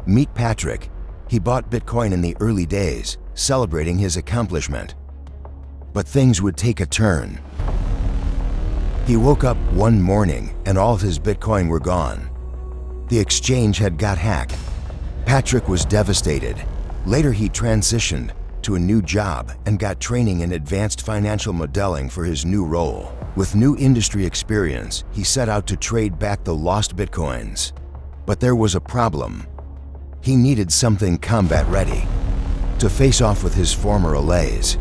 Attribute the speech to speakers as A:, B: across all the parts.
A: Meet Patrick. He bought Bitcoin in the early days, celebrating his accomplishment. But things would take a turn. He woke up one morning and all of his Bitcoin were gone. The exchange had got hacked. Patrick was devastated. Later he transitioned to a new job and got training in advanced financial modeling for his new role. With new industry experience, he set out to trade back the lost Bitcoins. But there was a problem. He needed something combat ready to face off with his former allays.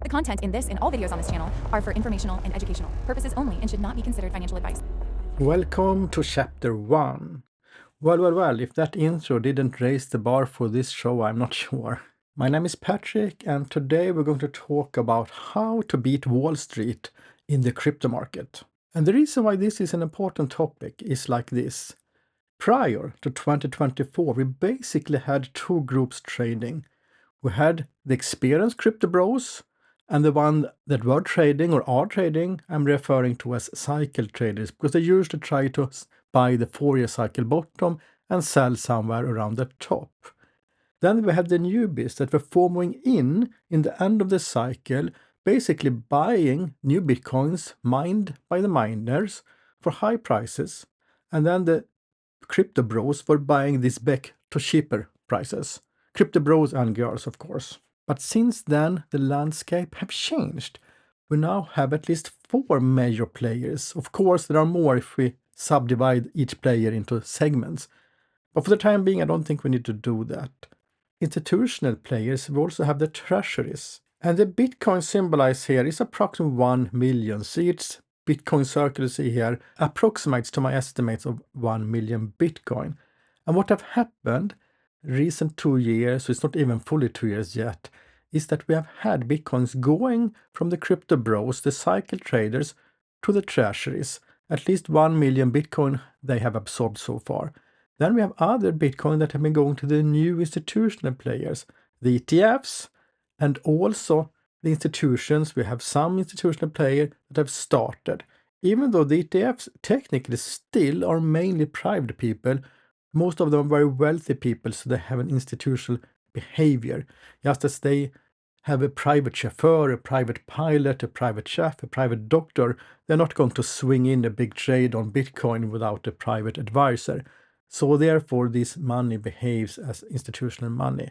B: The content in this and all videos on this channel are for informational and educational purposes only and should not be considered financial advice.
C: Welcome to Chapter 1. Well, if that intro didn't raise the bar for this show, I'm not sure. My name is Patrick, and today we're going to talk about how to beat Wall Street in the crypto market. And the reason why this is an important topic is like this. Prior to 2024, we basically had two groups trading. We had the experienced crypto bros, and the one that were trading or are trading, I'm referring to as cycle traders, because they usually try to buy the 4-year cycle bottom and sell somewhere around the top. Then we had the newbies that were forming in the end of the cycle, basically buying new bitcoins mined by the miners for high prices. And then the crypto bros were buying this back to cheaper prices. Crypto bros and girls, of course. But since then, the landscape have changed. We now have at least 4 major players. Of course, there are more if we subdivide each player into segments. But for the time being, I don't think we need to do that. Institutional players, we also have the treasuries. And the Bitcoin symbolized here is approximately 1 million. See, its Bitcoin circle you see here approximates to my estimates of 1 million Bitcoin. And what have happened recent 2 years, so it's not even fully 2 years yet, is that we have had Bitcoins going from the crypto bros, the cycle traders, to the treasuries. At least 1 million Bitcoin they have absorbed so far. Then we have other Bitcoin that have been going to the new institutional players, the ETFs, and also the institutions. We have some institutional players that have started. Even though the ETFs technically still are mainly private people, most of them are very wealthy people, so they have an institutional behavior. Just as they have a private chauffeur, a private pilot, a private chef, a private doctor, they're not going to swing in a big trade on Bitcoin without a private advisor. So therefore, this money behaves as institutional money.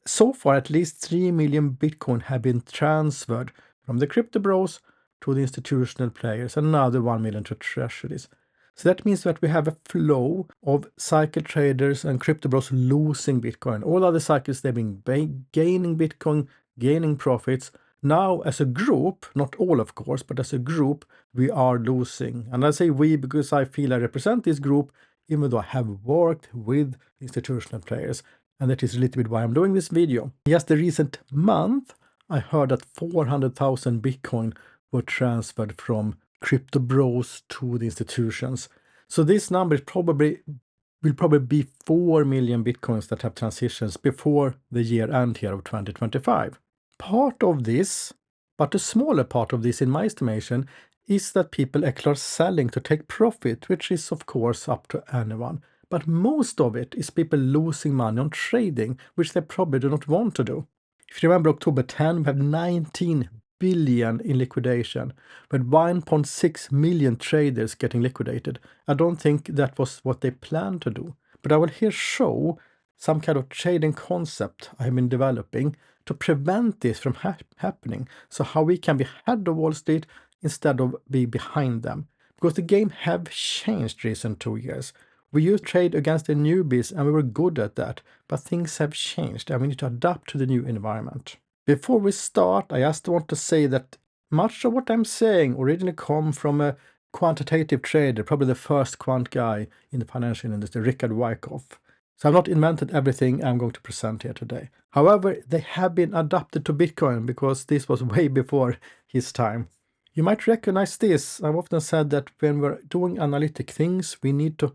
C: So far, at least 3 million Bitcoin have been transferred from the crypto bros to the institutional players, and another 1 million to treasuries. So that means that we have a flow of cycle traders and crypto bros losing Bitcoin. All other cycles, they've been gaining Bitcoin, gaining profits. Now, as a group, not all of course, but as a group, we are losing. And I say we because I feel I represent this group, even though I have worked with institutional players. And that is a little bit why I'm doing this video. Just the recent month, I heard that 400,000 Bitcoin were transferred from crypto bros to the institutions. So this number will probably be 4 million Bitcoins that have transitions before the year end here of 2025. Part of this, but a smaller part of this in my estimation, is that people actually are selling to take profit, which is of course up to anyone. But most of it is people losing money on trading, which they probably do not want to do. If you remember October 10, we have 19 billion in liquidation, with 1.6 million traders getting liquidated. I don't think that was what they planned to do. But I will here show some kind of trading concept I have been developing to prevent this from happening. So how we can be ahead of Wall Street instead of be behind them. Because the game have changed recent 2 years. We used to trade against the newbies and we were good at that, but things have changed and we need to adapt to the new environment. Before we start, I just want to say that much of what I'm saying originally come from a quantitative trader, probably the first quant guy in the financial industry, Richard Wyckoff. So I've not invented everything I'm going to present here today. However, they have been adapted to Bitcoin because this was way before his time. You might recognize this. I've often said that when we're doing analytic things, we need to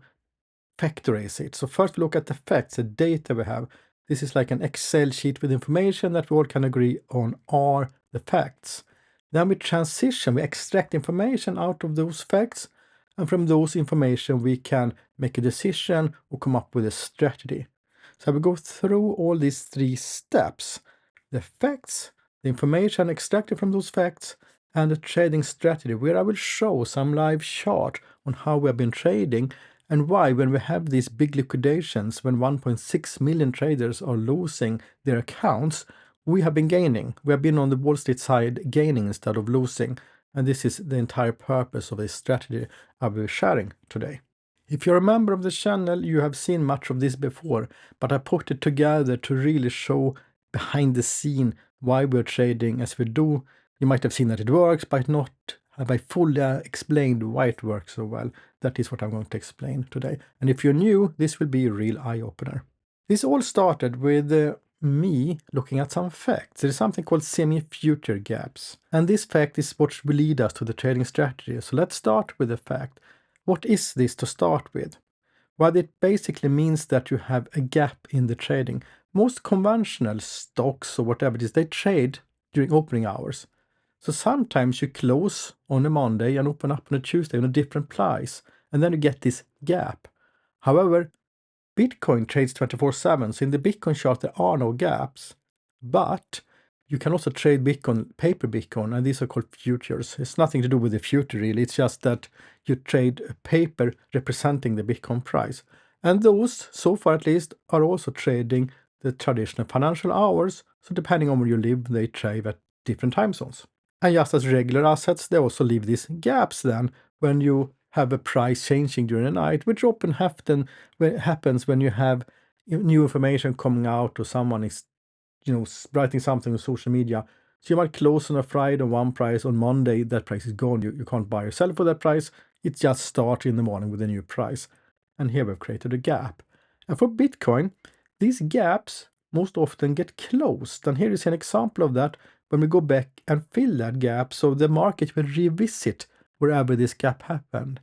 C: factorize it. So first look at the facts, the data we have. This is like an Excel sheet with information that we all can agree on are the facts. Then we transition, we extract information out of those facts, and from those information we can make a decision or come up with a strategy. So I will go through all these 3 steps: the facts, the information extracted from those facts, and the trading strategy, where I will show some live chart on how we have been trading and why, when we have these big liquidations, when 1.6 million traders are losing their accounts, we have been gaining. We have been on the Wall Street side gaining instead of losing. And this is the entire purpose of this strategy I will be sharing today. If you're a member of the channel, you have seen much of this before, but I put it together to really show behind the scene why we're trading as we do. You might have seen that it works, but not have I fully explained why it works so well. That is what I'm going to explain today. And if you're new, this will be a real eye-opener. This all started with me looking at some facts. There is something called semi-future gaps. And this fact is what will lead us to the trading strategy. So let's start with the fact. What is this to start with? Well, it basically means that you have a gap in the trading. Most conventional stocks or whatever it is, they trade during opening hours. So sometimes you close on a Monday and open up on a Tuesday on a different price, and then you get this gap. However, Bitcoin trades 24/7, so in the Bitcoin chart there are no gaps, but you can also trade Bitcoin, paper Bitcoin, and these are called futures. It's nothing to do with the future really, it's just that you trade a paper representing the Bitcoin price. And those, so far at least, are also trading the traditional financial hours, so depending on where you live, they trade at different time zones. And just as regular assets, they also leave these gaps then when you have a price changing during the night, which often happens when you have new information coming out or someone is, writing something on social media. So you might close on a Friday on one price, on Monday that price is gone. You can't buy or sell for that price. It just starts in the morning with a new price. And here we've created a gap. And for Bitcoin, these gaps most often get closed. And here is an example of that when we go back and fill that gap, so the market will revisit wherever this gap happened.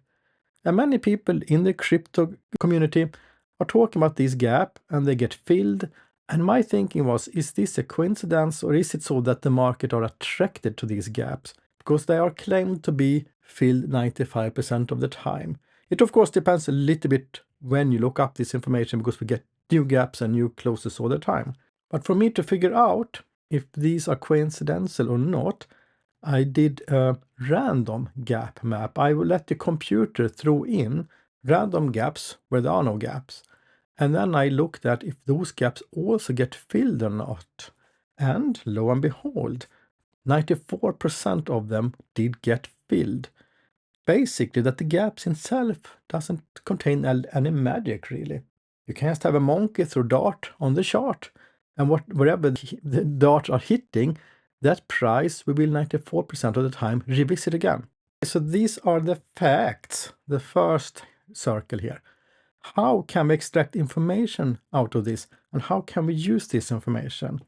C: And many people in the crypto community are talking about this gap and they get filled. And my thinking was, is this a coincidence, or is it so that the market are attracted to these gaps? Because they are claimed to be filled 95% of the time. It of course depends a little bit when you look up this information, because we get new gaps and new closes all the time. But for me to figure out if these are coincidental or not, I did a random gap map. I will let the computer throw in random gaps where there are no gaps. And then I looked at if those gaps also get filled or not. And lo and behold, 94% of them did get filled. Basically, that the gaps itself doesn't contain any magic, really. You can just have a monkey throw dart on the chart, and wherever the darts are hitting, that price we will 94% of the time revisit again. So these are the facts, the first circle here. How can we extract information out of this, and how can we use this information?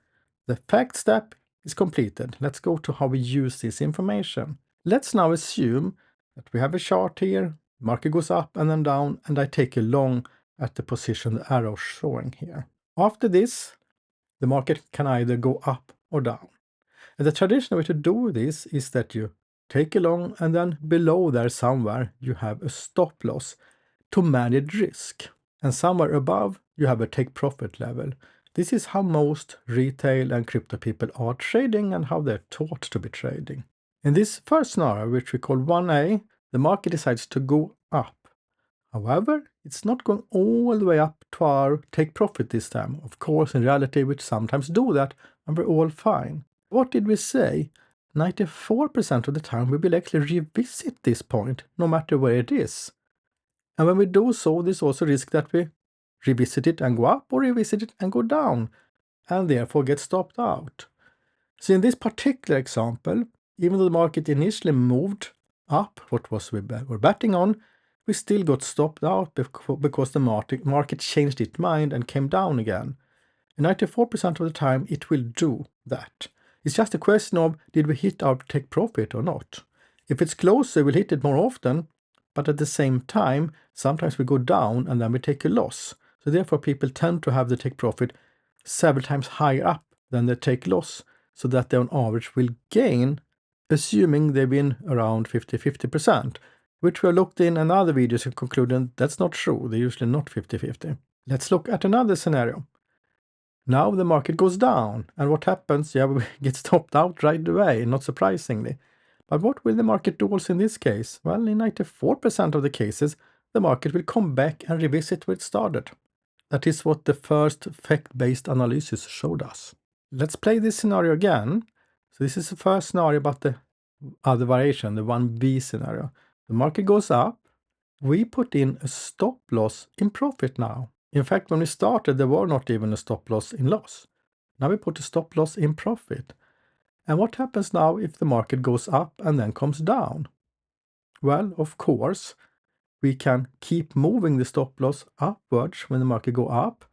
C: The fact step is completed. Let's go to how we use this information. Let's now assume that we have a chart here, market goes up and then down, and I take a long at the position the arrow showing here. After this, the market can either go up or down. And the traditional way to do this is that you take a long, and then below there somewhere you have a stop loss to manage risk. And somewhere above you have a take profit level. This is how most retail and crypto people are trading and how they're taught to be trading. In this first scenario, which we call 1A, the market decides to go up. However, it's not going all the way up to our take profit this time. Of course, in reality, we sometimes do that, and we're all fine. What did we say? 94% of the time we will actually revisit this point, no matter where it is. And when we do so, there's also risk that we revisit it and go up, or revisit it and go down, and therefore get stopped out. So in this particular example, even though the market initially moved up, what was we were betting on, we still got stopped out because the market changed its mind and came down again. And 94% of the time it will do that. It's just a question of, did we hit our take profit or not? If it's closer, we'll hit it more often, but at the same time, sometimes we go down and then we take a loss. So therefore people tend to have the take profit several times higher up than the take loss, so that they on average will gain, assuming they win around 50%. which we have looked in other videos and concluded that's not true. They're usually not 50-50. Let's look at another scenario. Now the market goes down, and what happens? Yeah, we get stopped out right away, not surprisingly. But what will the market do also in this case? Well, in 94% of the cases, the market will come back and revisit where it started. That is what the first fact-based analysis showed us. Let's play this scenario again. So this is the first scenario about the other variation, the 1B scenario. The market goes up. We put in a stop loss in profit now. In fact, when we started, there were not even a stop loss in loss. Now we put a stop loss in profit. And what happens now if the market goes up and then comes down? Well, of course, we can keep moving the stop loss upwards when the market go up,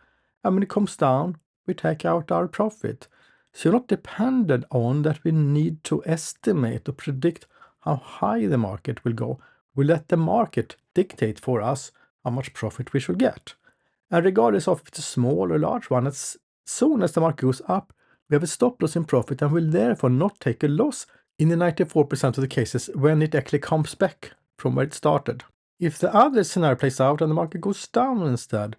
C: and when it comes down, we take out our profit. So you're not dependent on that we need to estimate or predict how high the market will go. We let the market dictate for us how much profit we should get. And regardless of if it's a small or large one, as soon as the market goes up, we have a stop loss in profit and will therefore not take a loss in the 94% of the cases when it actually comes back from where it started. If the other scenario plays out and the market goes down instead,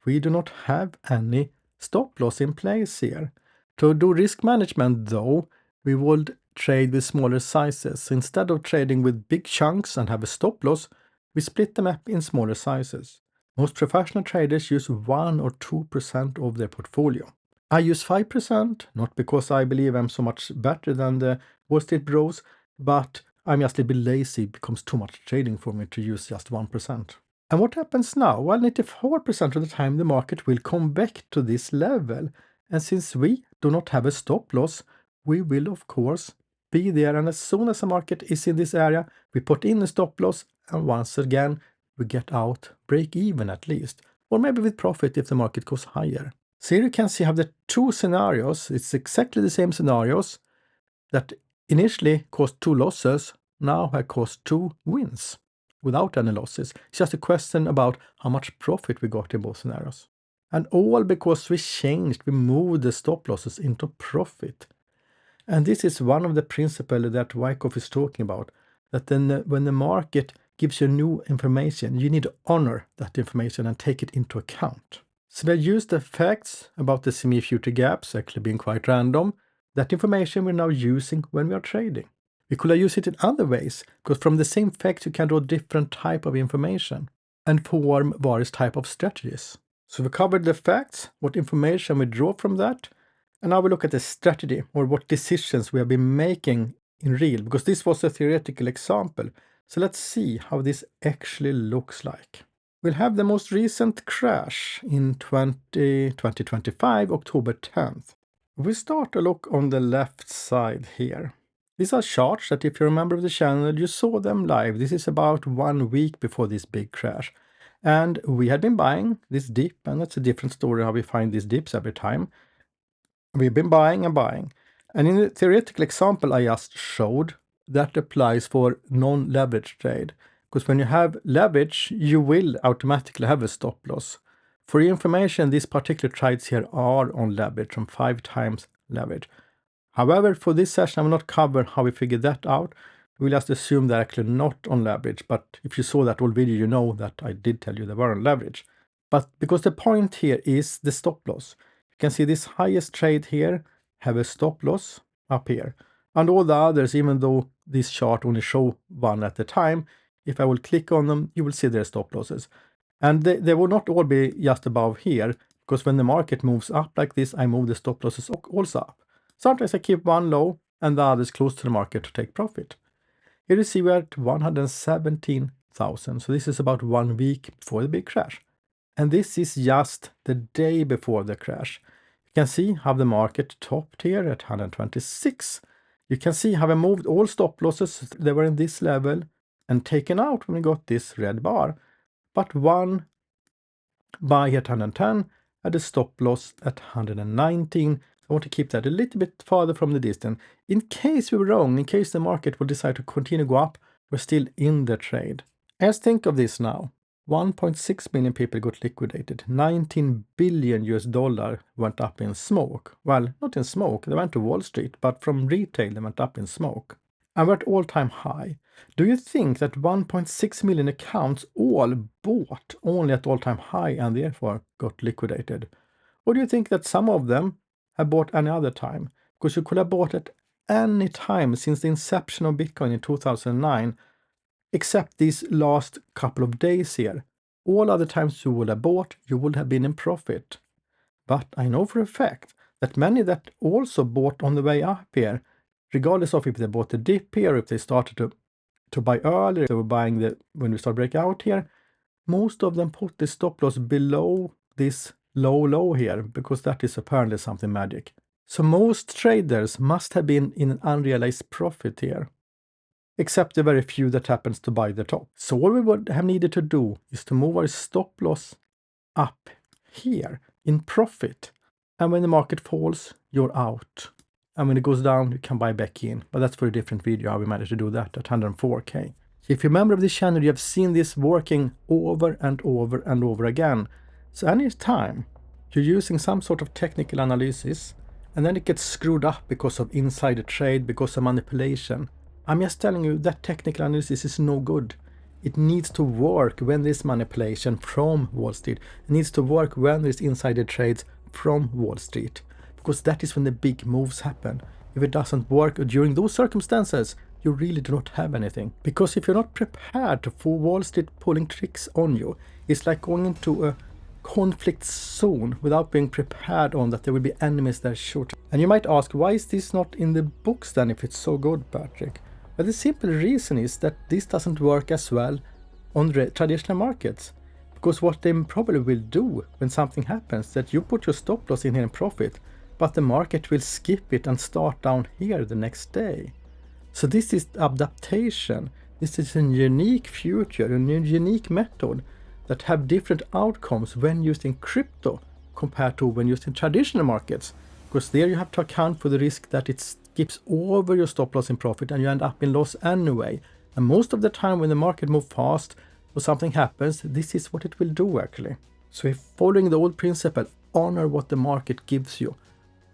C: we do not have any stop loss in place here. To do risk management though, we would trade with smaller sizes. Instead of trading with big chunks and have a stop loss, we split them up in smaller sizes. Most professional traders use 1 or 2% of their portfolio. I use 5%, not because I believe I'm so much better than the Wall Street bros, but I'm just a bit lazy. It becomes too much trading for me to use just 1%. And what happens now? Well, 94% of the time the market will come back to this level. And since we do not have a stop loss, we will of course be there. And as soon as the market is in this area, we put in a stop loss, and once again, we get out break even at least, or maybe with profit if the market goes higher. So here you can see how the two scenarios, it's exactly the same scenarios that initially caused 2 losses, now have caused 2 wins without any losses. It's just a question about how much profit we got in both scenarios. And all because we moved the stop losses into profit. And this is one of the principles that Wyckoff is talking about, that then when the market gives you new information, you need to honor that information and take it into account. So they used the facts about the semi-future gaps actually being quite random. That information we're now using when we are trading. We could have used it in other ways, because from the same facts you can draw different type of information and form various type of strategies. So we covered the facts, what information we draw from that, and now we look at the strategy, or what decisions we have been making in real, because this was a theoretical example. So let's see how this actually looks like. We'll have the most recent crash in 2025, October 10th. We start to look on the left side here. These are charts that if you remember the channel, you saw them live. This is about 1 week before this big crash. And we had been buying this dip, and that's a different story how we find these dips every time. We've been buying and buying. And in the theoretical example I just showed, that applies for non-leverage trade. Because when you have leverage, you will automatically have a stop loss. For your information, these particular trades here are on leverage, from 5 times leverage. However, for this session, I will not cover how we figure that out. We'll just assume they're actually not on leverage. But if you saw that old video, you know that I did tell you they were on leverage. But because the point here is the stop loss. You can see this highest trade here have a stop loss up here. And all the others, even though this chart only show one at a time, if I will click on them, you will see their stop losses. And they will not all be just above here, because when the market moves up like this, I move the stop losses also up. Sometimes I keep one low and the others close to the market to take profit. Here you see we're at 117,000. So this is about 1 week before the big crash. And this is just the day before the crash. You can see how the market topped here at 126. You can see how I moved all stop losses. They were in this level and taken out when we got this red bar. But one buy at 110 had a stop loss at 119. I want to keep that a little bit farther from the distance. In case we were wrong, in case the market will decide to continue to go up, we're still in the trade. Let's think of this now. 1.6 million people got liquidated. 19 billion US dollar went up in smoke. Well, not in smoke, they went to Wall Street, but from retail they went up in smoke. And we're at all-time high. Do you think that 1.6 million accounts all bought only at all-time high and therefore got liquidated? Or do you think that some of them have bought any other time? Because you could have bought at any time since the inception of Bitcoin in 2009, except these last couple of days here. All other times you would have bought, you would have been in profit. But I know for a fact that many that also bought on the way up here, regardless of if they bought the dip here, or if they started to buy earlier, if they were buying when we start breaking out here, most of them put the stop loss below this low here, because that is apparently something magic. So most traders must have been in an unrealized profit here, except the very few that happens to buy the top. So what we would have needed to do is to move our stop loss up here in profit. And when the market falls, you're out. And when it goes down, you can buy back in. But that's for a different video, how we managed to do that at 104K. If you're a member of this channel, you have seen this working over and over and over again. So any time you're using some sort of technical analysis, and then it gets screwed up because of insider trade, because of manipulation, I'm just telling you that technical analysis is no good. It needs to work when there's manipulation from Wall Street. It needs to work when there's insider trades from Wall Street, because that is when the big moves happen. If it doesn't work during those circumstances, you really do not have anything. Because if you're not prepared for Wall Street pulling tricks on you, it's like going into a conflict zone without being prepared on that there will be enemies there shooting. And you might ask, why is this not in the books then if it's so good, Patrick? But the simple reason is that this doesn't work as well on traditional markets. Because what they probably will do when something happens, that you put your stop loss in here in profit, but the market will skip it and start down here the next day. So this is adaptation. This is a unique future, a unique method that have different outcomes when used in crypto compared to when used in traditional markets. Because there you have to account for the risk that it skips over your stop loss in profit and you end up in loss anyway. And most of the time when the market moves fast or something happens, this is what it will do actually. So if following the old principle, honor what the market gives you,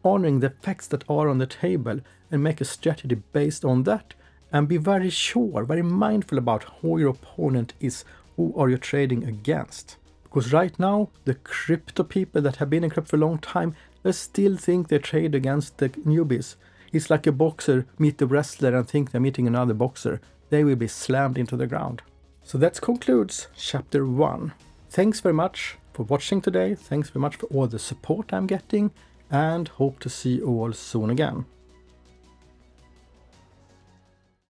C: honoring the facts that are on the table and make a strategy based on that, and be very sure, very mindful about who your opponent is, who are you trading against. Because right now, the crypto people that have been in crypto for a long time, they still think they trade against the newbies. It's like a boxer meet the wrestler and think they're meeting another boxer. They will be slammed into the ground. So that concludes chapter 1. Thanks very much for watching today. Thanks very much for all the support I'm getting, and hope to see you all soon again.